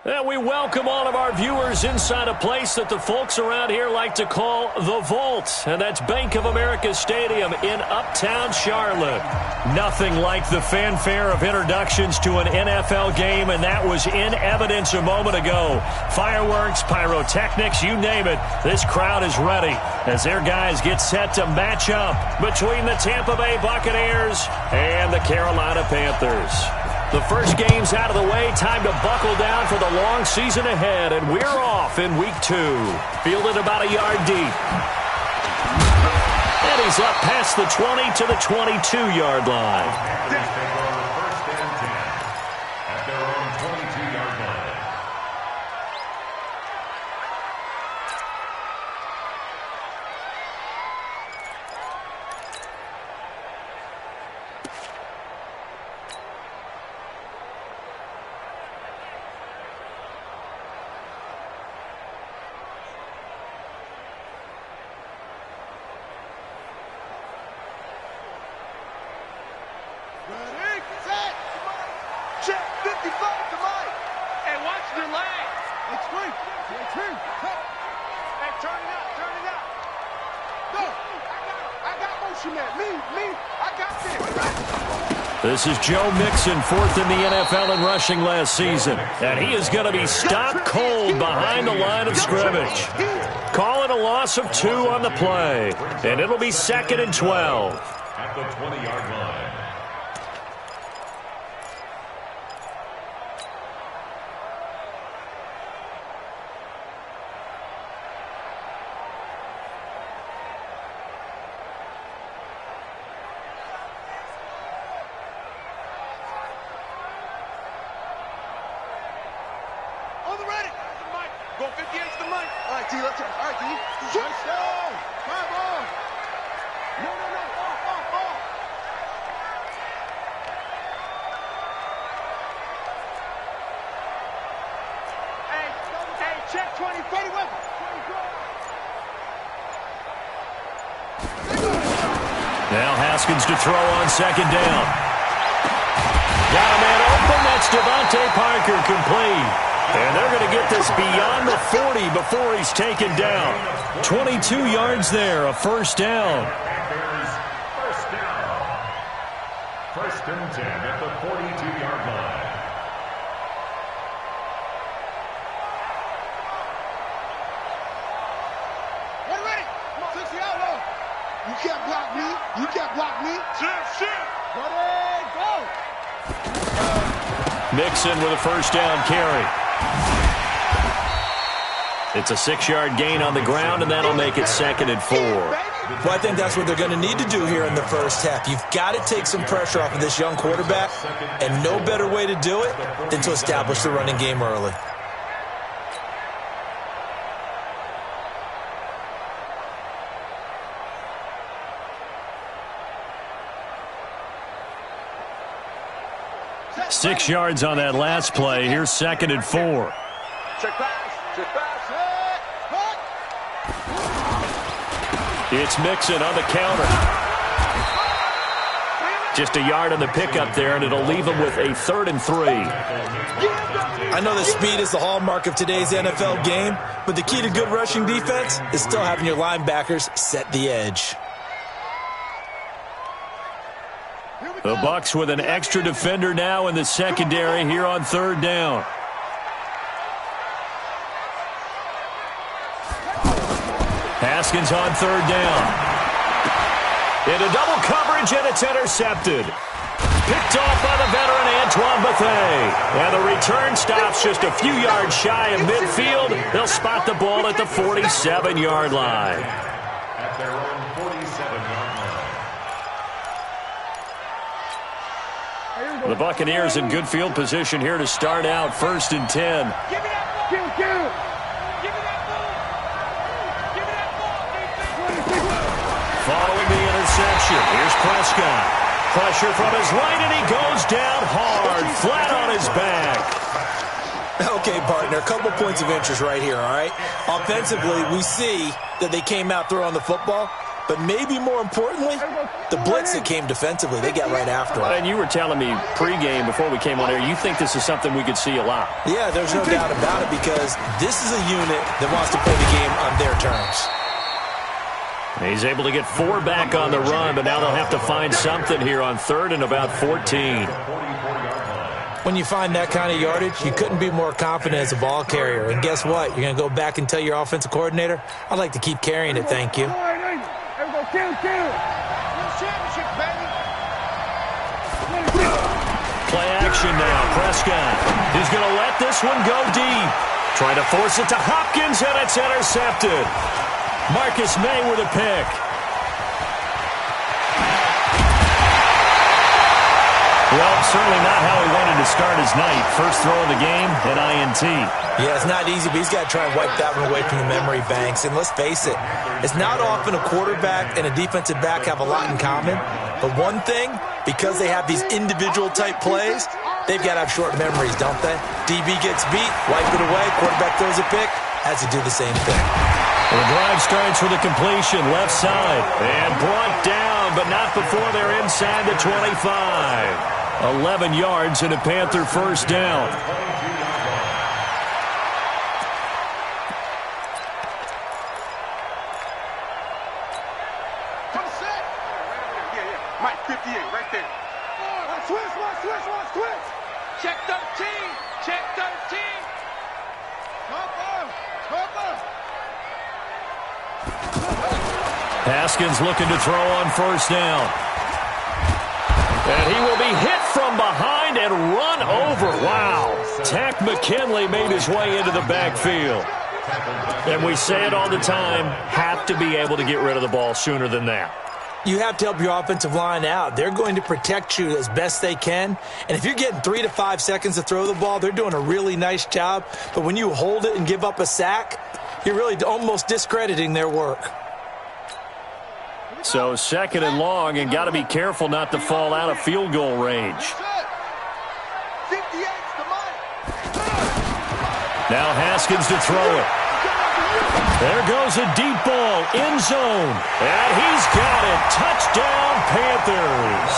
And we welcome all of our viewers inside a place that the folks around here like to call the Vault. And that's Bank of America Stadium in Uptown Charlotte. Nothing like the fanfare of introductions to an NFL game, and that was in evidence a moment ago. Fireworks, pyrotechnics, you name it. This crowd is ready as their guys get set to match up between the Tampa Bay Buccaneers and the Carolina Panthers. The first game's out of the way. Time to buckle down for the long season ahead. And we're off in week 2. Fielded about a yard deep. And he's up past the 20 to the 22-yard line. This is Joe Mixon, 4th in the NFL in rushing last season. And he is going to be stopped cold behind the line of scrimmage. Calling a loss of 2 on the play. And it'll be 2nd and 12. At the 20-yard line. Now Haskins to throw on 2nd down. Got a man open. That's Devontae Parker complete. And they're going to get this beyond the 40 before he's taken down. 22 yards there, a first down. First down. 1st and 10 at the 42-yard line. You can't block me. You can't block me. Shit. Go. Mixon with a first down carry. It's a 6-yard gain on the ground, and that'll make it 2nd and 4. Well, I think that's what they're going to need to do here in the first half. You've got to take some pressure off of this young quarterback, and no better way to do it than to establish the running game early. Six yards on that last play. Here's 2nd and 4. Check pass. It's Mixon on the counter. Just a yard on the pickup there, and it'll leave him with a 3rd and 3. I know that speed is the hallmark of today's NFL game, but the key to good rushing defense is still having your linebackers set the edge. The Bucs with an extra defender now in the secondary here on 3rd down. Haskins on 3rd down. Into double coverage, and it's intercepted. Picked off by the veteran Antoine Bethea. And the return stops just a few yards shy of midfield. They'll spot the ball at the 47-yard line. At their own 47-yard line. The Buccaneers in good field position here to start out 1st and 10. Following the interception, here's Prescott. Pressure from his right, and he goes down hard, flat on his back. Okay, partner, a couple points of interest right here, all right? Offensively, we see that they came out throwing the football, but maybe more importantly, the blitz that came defensively. They got right after it. And you were telling me pregame before we came on air, you think this is something we could see a lot. Yeah, there's no doubt about it because this is a unit that wants to play the game on their terms. He's able to get 4 back on the run, but now they'll have to find something here on 3rd and about 14. When you find that kind of yardage, you couldn't be more confident as a ball carrier. And guess what? You're going to go back and tell your offensive coordinator, I'd like to keep carrying it, thank you. Play action now. Prescott is going to let this one go deep. Trying to force it to Hopkins, and it's intercepted. Marcus May with a pick. Well, certainly not how he wanted to start his night. First throw of the game, an INT. Yeah, it's not easy, but he's got to try and wipe that one away from the memory banks. And let's face it, it's not often a quarterback and a defensive back have a lot in common. But one thing, because they have these individual type plays, they've got to have short memories, don't they? DB gets beat, wipe it away, quarterback throws a pick, has to do the same thing. Well, the drive starts with a completion, left side, and brought down, but not before they're inside the 25. 11 yards and a Panther first down. Mike 58, right there. Switch. Check 13. Check 13. Haskins looking to throw on first down. And he will be hit from behind and run over. Wow. Tack McKinley made his way into the backfield. And we say it all the time, have to be able to get rid of the ball sooner than that. You have to help your offensive line out. They're going to protect you as best they can. And if you're getting 3 to 5 seconds to throw the ball, they're doing a really nice job. But when you hold it and give up a sack, you're really almost discrediting their work. So 2nd and long, and got to be careful not to fall out of field goal range. Now Haskins to throw it. There goes a deep ball, end zone, and he's got it. Touchdown, Panthers.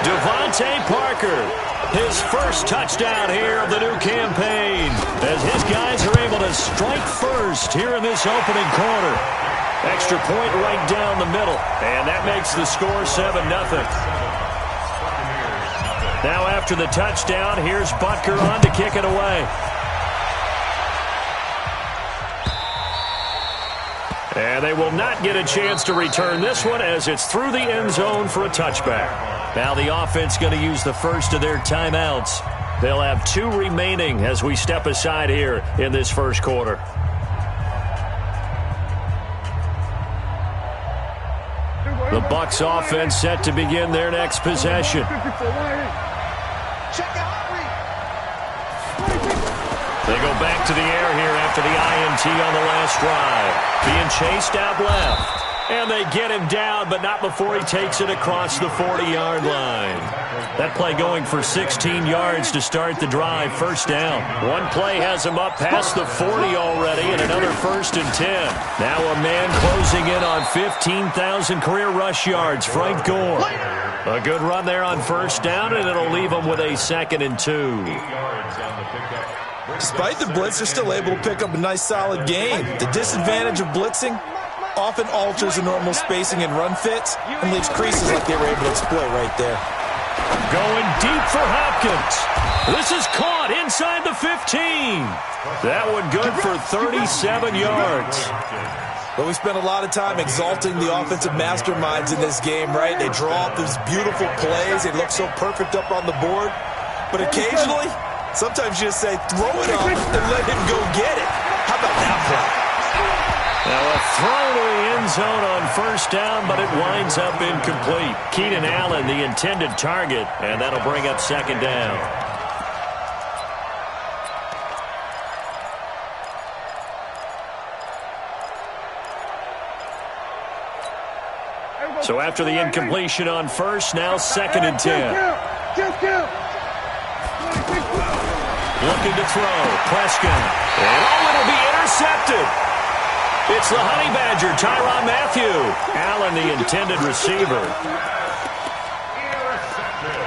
Devontae Parker, his first touchdown here of the new campaign, as his guys are able to strike first here in this opening quarter. Extra point right down the middle, and that makes the score 7-0. Now after the touchdown, here's Butker on to kick it away. And they will not get a chance to return this one as it's through the end zone for a touchback. Now the offense going to use the first of their timeouts. They'll have 2 remaining as we step aside here in this first quarter. The Bucs offense set to begin their next possession. They go back to the air here after the INT on the last drive. Being chased out left. And they get him down, but not before he takes it across the 40-yard line. That play going for 16 yards to start the drive. First down. One play has him up past the 40 already, and another 1st and 10. Now a man closing in on 15,000 career rush yards, Frank Gore. A good run there on first down, and it'll leave him with a 2nd and 2. Despite the blitz, they're still able to pick up a nice, solid game. The disadvantage of blitzing often alters the normal spacing and run fits and leaves creases like they were able to exploit right there. Going deep for Hopkins. This is caught inside the 15. That one good for 37 yards. But we spent a lot of time exalting the offensive masterminds in this game, right? They draw up these beautiful plays. They look so perfect up on the board. But occasionally, sometimes you just say, throw it up and let him go get it. How about that play? Now a throw to the end zone on first down, but it winds up incomplete. Keenan Allen, the intended target, and that'll bring up 2nd down. So after the incompletion on first, now 2nd and 10. Looking to throw. Prescott. And it'll be intercepted. It's the Honey Badger, Tyrann Mathieu. Allen, the intended receiver. Intercepted.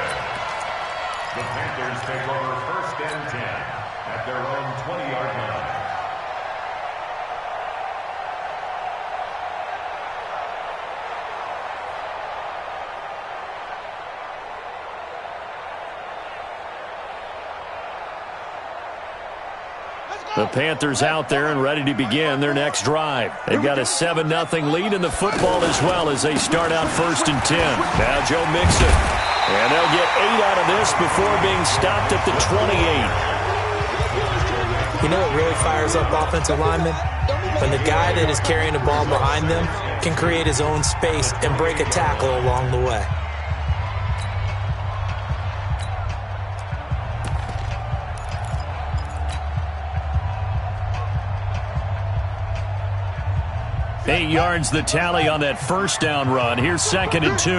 The Panthers take over 1st and 10 at their own 20-yard line. The Panthers out there and ready to begin their next drive. They've got a 7-0 lead in the football as well as they start out 1st and 10. Now Joe Mixon. And they'll get 8 out of this before being stopped at the 28. You know what really fires up offensive linemen? When the guy that is carrying the ball behind them can create his own space and break a tackle along the way. Eight yards the tally on that first down run. Here's 2nd and 2.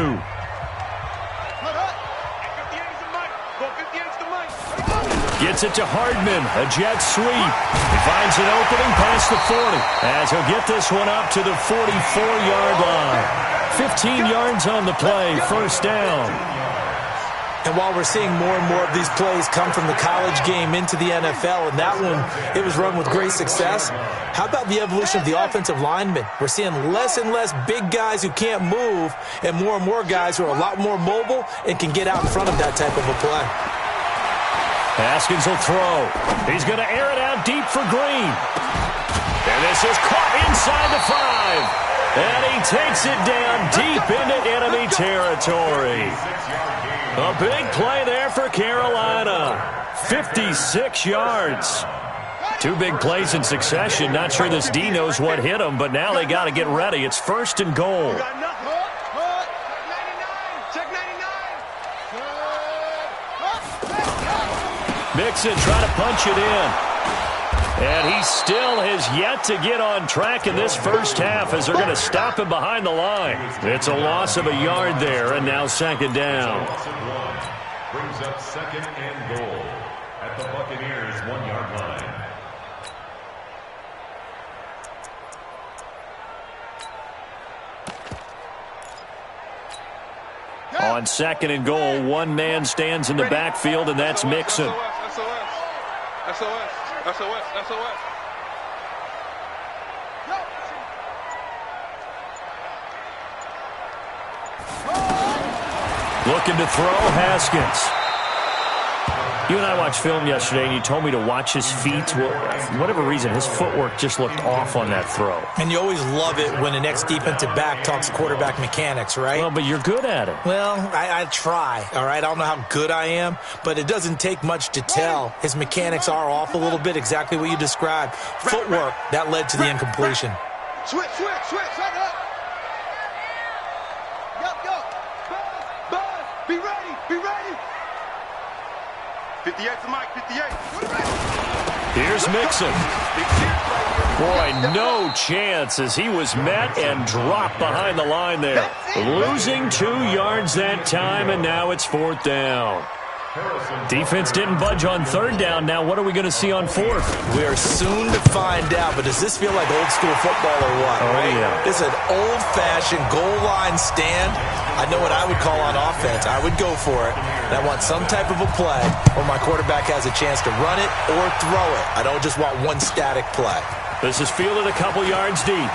Gets it to Hardman. A jet sweep. He finds an opening past the 40. As he'll get this one up to the 44-yard line. 15 yards on the play. First down. And while we're seeing more and more of these plays come from the college game into the NFL, and that one, it was run with great success, how about the evolution of the offensive linemen? We're seeing less and less big guys who can't move and more guys who are a lot more mobile and can get out in front of that type of a play. Haskins will throw. He's going to air it out deep for Green. And this is caught inside the 5. And he takes it down deep into enemy territory. A big play there for Carolina. 56 yards. 2 big plays in succession. Not sure this D knows what hit him, but now they got to get ready. It's 1st and goal. Mixon trying to punch it in. And he still has yet to get on track in this first half as they're going to stop him behind the line. It's a loss of a yard there, and now 2nd down. Brings up 2nd and goal at the Buccaneers' 1-yard line. On 2nd and goal, one man stands in the backfield, and that's Mixon. SOS. Looking to throw, Haskins. You and I watched film yesterday, and you told me to watch his feet. Well, for whatever reason, his footwork just looked off on that throw. And you always love it when the next defensive back talks quarterback mechanics, right? Well, but you're good at it. Well, I try, all right? I don't know how good I am, but it doesn't take much to tell. His mechanics are off a little bit, exactly what you described. Footwork, that led to the incompletion. Switch up. Buzz, be ready. 58 to Mike, 58. Here's Mixon. Boy, no chance as he was met and dropped behind the line there. Losing 2 yards that time, and now it's 4th down. Defense didn't budge on 3rd down. Now what are we going to see on 4th? We are soon to find out, but does this feel like old school football or what? Oh, right? Yeah. This is an old-fashioned goal line stand. I know what I would call on offense. I would go for it. And I want some type of a play where my quarterback has a chance to run it or throw it. I don't just want one static play. This is fielded a couple yards deep.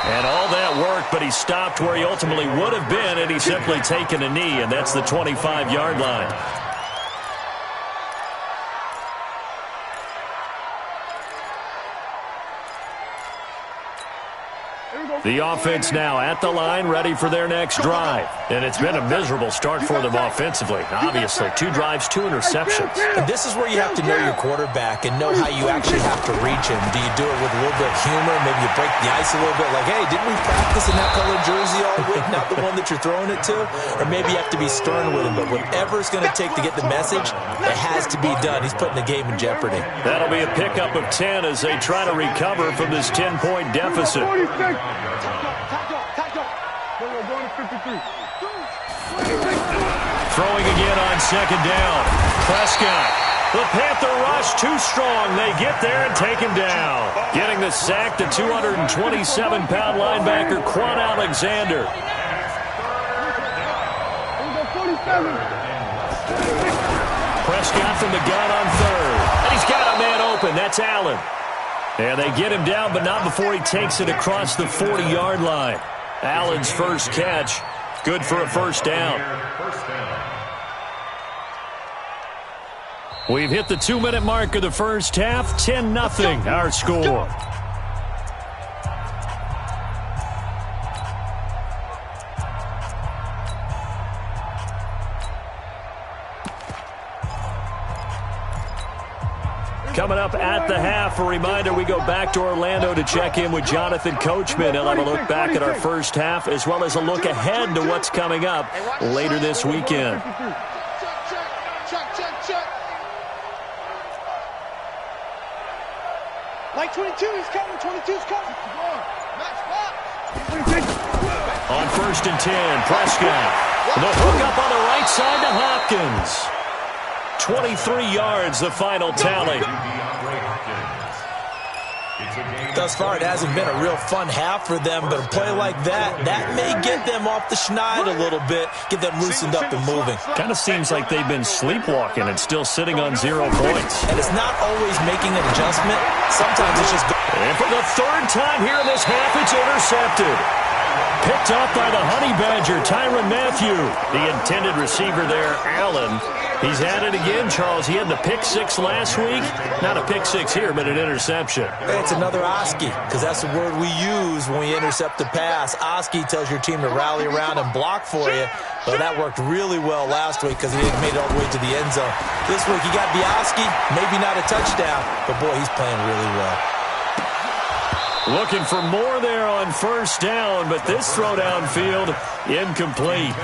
And all that worked, but he stopped where he ultimately would have been, and he's simply taken a knee, and that's the 25-yard line. The offense now at the line, ready for their next drive. And it's been a miserable start for them offensively. Obviously, 2 drives, 2 interceptions. And this is where you have to know your quarterback and know how you actually have to reach him. Do you do it with a little bit of humor? Maybe you break the ice a little bit like, hey, didn't we practice in that colored jersey all week, not the one that you're throwing it to? Or maybe you have to be stern with him. But whatever it's going to take to get the message, it has to be done. He's putting the game in jeopardy. That'll be a pickup of 10 as they try to recover from this 10-point deficit. Throwing again on 2nd down. Prescott The Panther rush too strong. They get there and take him down. Getting the sack, the 227-pound linebacker, Quan Alexander. Prescott from the gun on third. And he's got a man open. That's Allen. And they get him down, but not before he takes it across the 40-yard line. Allen's first catch, good for a first down. We've hit the 2-minute mark of the first half. 10-0 our score. Coming up at the half, a reminder, we go back to Orlando to check in with Jonathan Coachman. He'll have a look back at our first half as well as a look ahead to what's coming up later this weekend. Like 22, he's coming. 22's coming. On 1st and 10, Prescott. The hook up on the right side to Hopkins. 23 yards, the final tally. Thus far, it hasn't been a real fun half for them, but a play like that may get them off the schneid a little bit, get them loosened up and moving. Kind of seems like they've been sleepwalking and still sitting on 0 points. And it's not always making an adjustment. Sometimes it's just... And for the third time here in this half, it's intercepted. Picked off by the Honey Badger, Tyrann Mathieu. The intended receiver there, Allen. He's had it again, Charles. He had the pick six last week. Not a pick six here, but an interception. It's another Oski, because that's the word we use when we intercept the pass. Oski tells your team to rally around and block for you. But that worked really well last week because he didn't make it all the way to the end zone. This week, he got the Oski, maybe not a touchdown, but boy, he's playing really well. Looking for more there on first down, but this throw downfield, incomplete.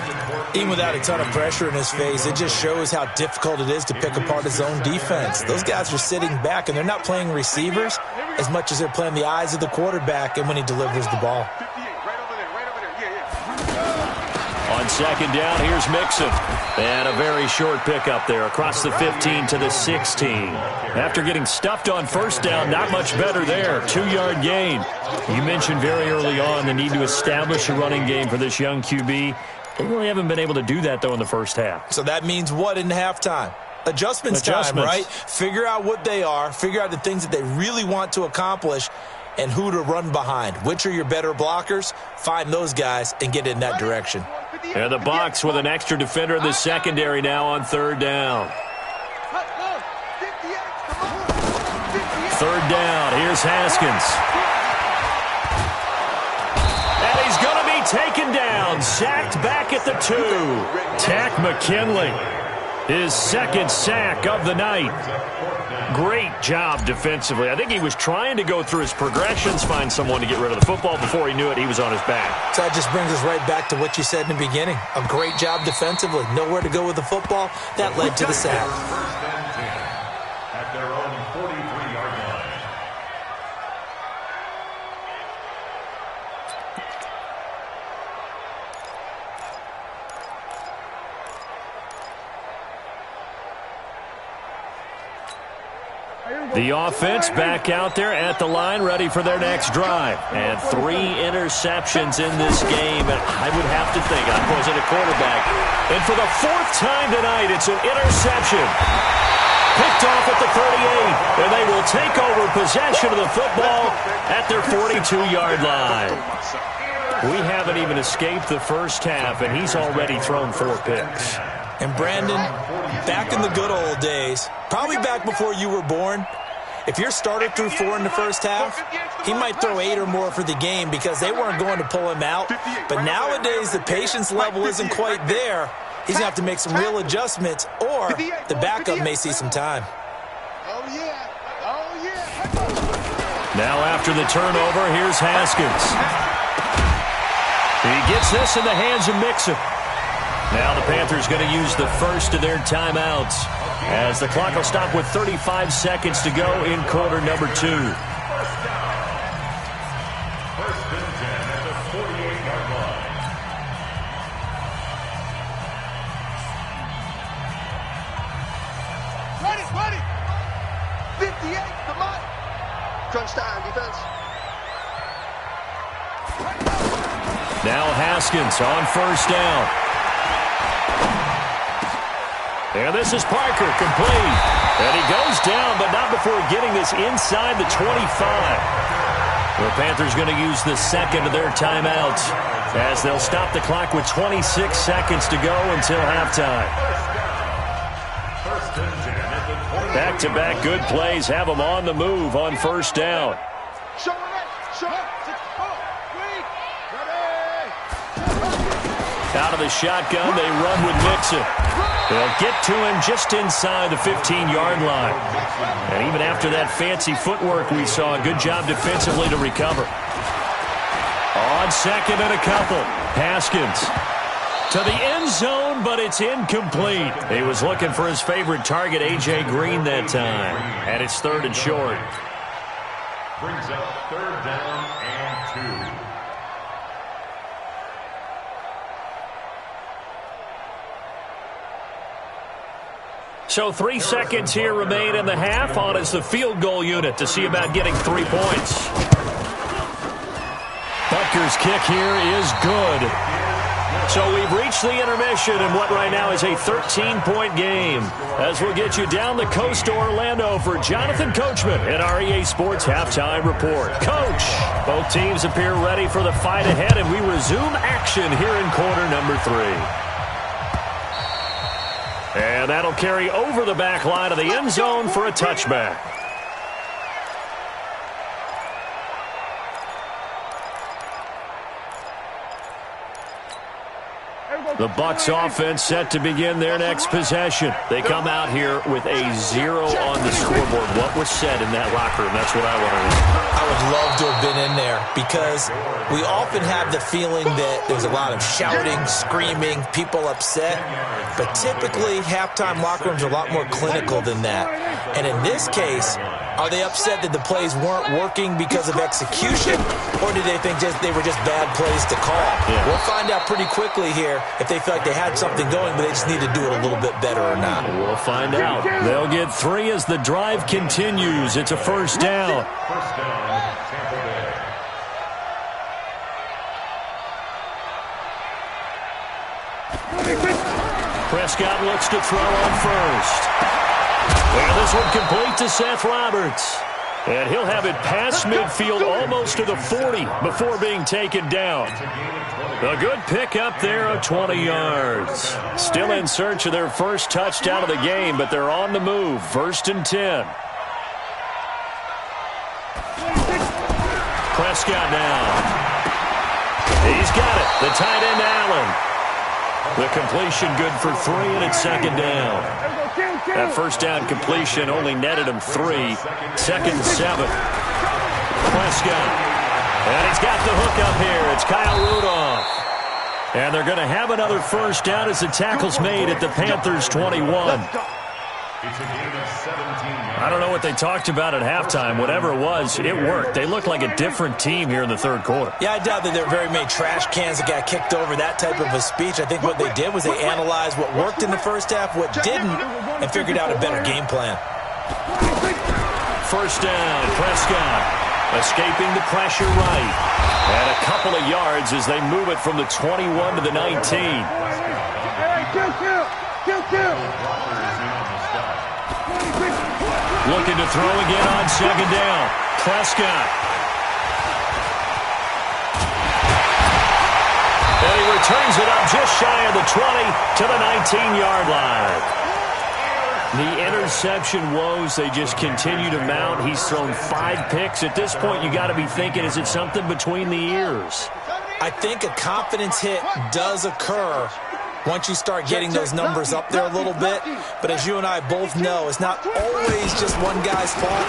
Even without a ton of pressure in his face, it just shows how difficult it is to pick apart his own defense. Those guys are sitting back, and they're not playing receivers as much as they're playing the eyes of the quarterback and when he delivers the ball. On second down, here's Mixon. And a very short pickup there across the 15 to the 16. After getting stuffed on first down, not much better there. 2-yard gain. You mentioned very early on the need to establish a running game for this young QB. They really haven't been able to do that, though, in the first half. So that means what in halftime? Adjustments time, right? Figure out what they are. Figure out the things that they really want to accomplish and who to run behind. Which are your better blockers? Find those guys and get in that direction. And the Bucs with an extra defender in the secondary now on third down. Third down. Here's Haskins. And he's going to be taken down. Sacked back at the 2. Takk McKinley. His second sack of the night. Great job defensively. I think he was trying to go through his progressions, find someone to get rid of the football. Before he knew it, he was on his back. So that just brings us right back to what you said in the beginning. A great job defensively. Nowhere to go with the football. That led to the sack. At their own 43-yard line. The offense back out there at the line, ready for their next drive. And 3 interceptions in this game. And I would have to think, I wasn't a quarterback. And for the 4th time tonight, it's an interception. Picked off at the 38. And they will take over possession of the football at their 42-yard line. We haven't even escaped the first half, and he's already thrown 4 picks. And Brandon, back in the good old days, probably back before you were born, if your starter threw 4 in the first half, he might throw 8 or more for the game because they weren't going to pull him out. But nowadays, the patience level isn't quite there. He's going to have to make some real adjustments, or the backup may see some time. Now after the turnover, here's Haskins. He gets this in the hands of Mixon. Now the Panthers going to use the first of their timeouts as the clock will stop with 35 seconds to go in quarter number 2. First and 10 at the 48-yard line. Ready. Now Haskins on first down. And this is Parker, complete. And he goes down, but not before getting this inside the 25. The Panthers going to use the second of their timeouts as they'll stop the clock with 26 seconds to go until halftime. Back-to-back good plays have them on the move on first down. Out of the shotgun, they run with Mixon. They'll get to him just inside the 15-yard line. And even after that fancy footwork we saw, a good job defensively to recover. On second and a couple, Haskins to the end zone, but it's incomplete. He was looking for his favorite target, A.J. Green, that time. And it's third and short. Brings up third down and 2. So 3 seconds here remain in the half. On is the field goal unit to see about getting 3 points. Butker's kick here is good. So we've reached the intermission in what right now is a 13-point game. As we'll get you down the coast to Orlando for Jonathan Coachman in our EA Sports Halftime Report. Coach, both teams appear ready for the fight ahead, and we resume action here in quarter number 3. And that'll carry over the back line of the end zone for a touchback. The Bucs offense set to begin their next possession. They come out here with a 0 on the scoreboard. What was said in that locker room? That's what I want to know. I would love to have been in there because we often have the feeling that there's a lot of shouting, screaming, people upset. But typically, halftime locker rooms are a lot more clinical than that. And in this case, are they upset that the plays weren't working because of execution, or do they think they were just bad plays to call? Yeah. We'll find out pretty quickly here if they feel like they had something going, but they just need to do it a little bit better or not. We'll find out. They'll get 3 as the drive continues. It's a first down. First down, Tampa Bay. Prescott looks to throw on first. And this one complete to Seth Roberts. And he'll have it past midfield almost to the 40 before being taken down. A good pickup there of 20 yards. Still in search of their first touchdown of the game, but they're on the move. First and 10. Prescott now. He's got it. The tight end, Allen. The completion good for 3, and it's second down. That first down completion only netted him 3. Second and 7. Prescott. And he's got the hook up here. It's Kyle Rudolph. And they're going to have another first down as the tackle's made at the Panthers' 21. It's a game of 17 I don't know what they talked about at halftime. Whatever it was, it worked. They looked like a different team here in the third quarter. Yeah, I doubt that there were very many trash cans that got kicked over, that type of a speech. I think what they did was they analyzed what worked in the first half, what didn't, and figured out a better game plan. First down, Prescott escaping the pressure right. And a couple of yards as they move it from the 21 to the 19. Looking to throw again on second down. Prescott. And he returns it up just shy of the 20 to the 19-yard line. The interception woes, they just continue to mount. He's thrown 5 picks. At this point, you got to be thinking, is it something between the ears? I think a confidence hit does occur once you start getting those numbers up there a little bit. But as you and I both know, it's not always just one guy's fault.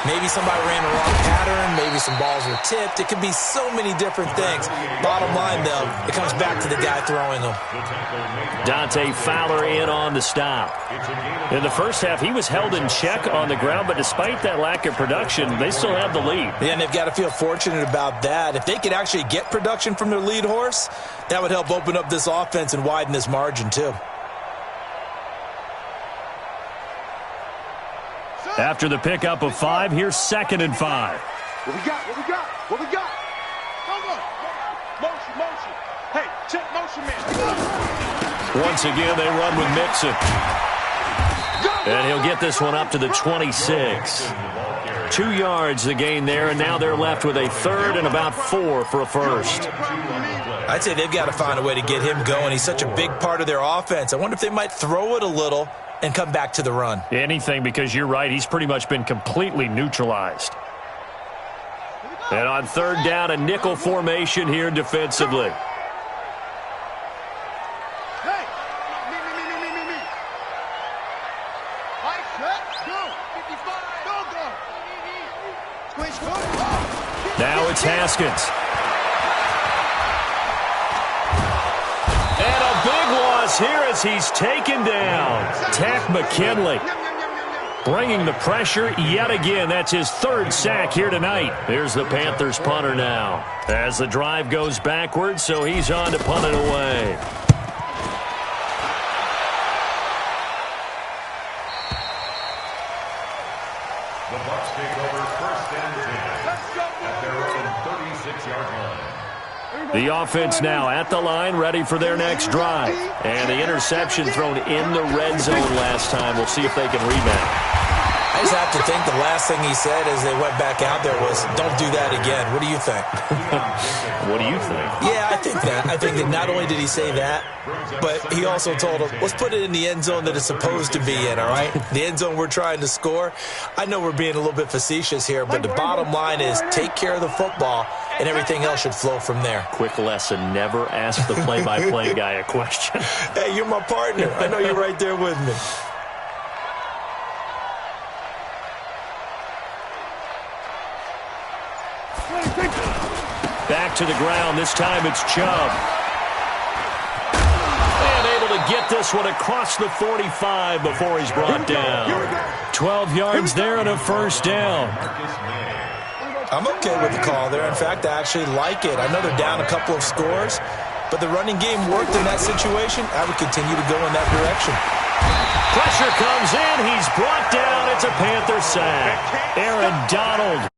Maybe somebody ran a wrong pattern. Maybe some balls were tipped. It could be so many different things. Bottom line, though, it comes back to the guy throwing them. Dante Fowler in on the stop. In the first half, he was held in check on the ground, but despite that lack of production, they still have the lead. Yeah, and they've got to feel fortunate about that. If they could actually get production from their lead horse, that would help open up this offense and widen this margin, too. After the pickup of 5, here's second and 5. What we got? What we got? What we got? Come on. Motion, motion. Once again, they run with Mixon. And he'll get this one up to the 26. 2 yards the gain there, and now they're left with a third and about 4 for a first. I'd say they've got to find a way to get him going. He's such a big part of their offense. I wonder if they might throw it a little and come back to the run. Anything, because you're right, he's pretty much been completely neutralized. And on third down, a nickel formation here defensively. Now it's Haskins. And a big loss here as he's taken down. Tack McKinley bringing the pressure yet again. That's his third sack here tonight. Here's the Panthers punter now as the drive goes backwards, so he's on to punt it away. The Bucs take over first and 10 at their own 36-yard line. The offense now at the line, ready for their next drive. And the interception thrown in the red zone last time. We'll see if they can rebound. I just have to think the last thing he said as they went back out there was, don't do that again. What do you think? What do you think? Yeah, I think that. I think that not only did he say that, but he also told him, let's put it in the end zone that it's supposed to be in, all right? The end zone we're trying to score. I know we're being a little bit facetious here, but the bottom line is take care of the football, and everything else should flow from there. Quick lesson, never ask the play-by-play guy a question. Hey, you're my partner. I know you're right there with me. Back to the ground. This time it's Chubb. And able to get this one across the 45 before he's brought down. 12 yards there and a first down. I'm okay with the call there. In fact, I actually like it. I know they're down a couple of scores, but the running game worked in that situation. I would continue to go in that direction. Pressure comes in. He's brought down. It's a Panther sack. Aaron Donald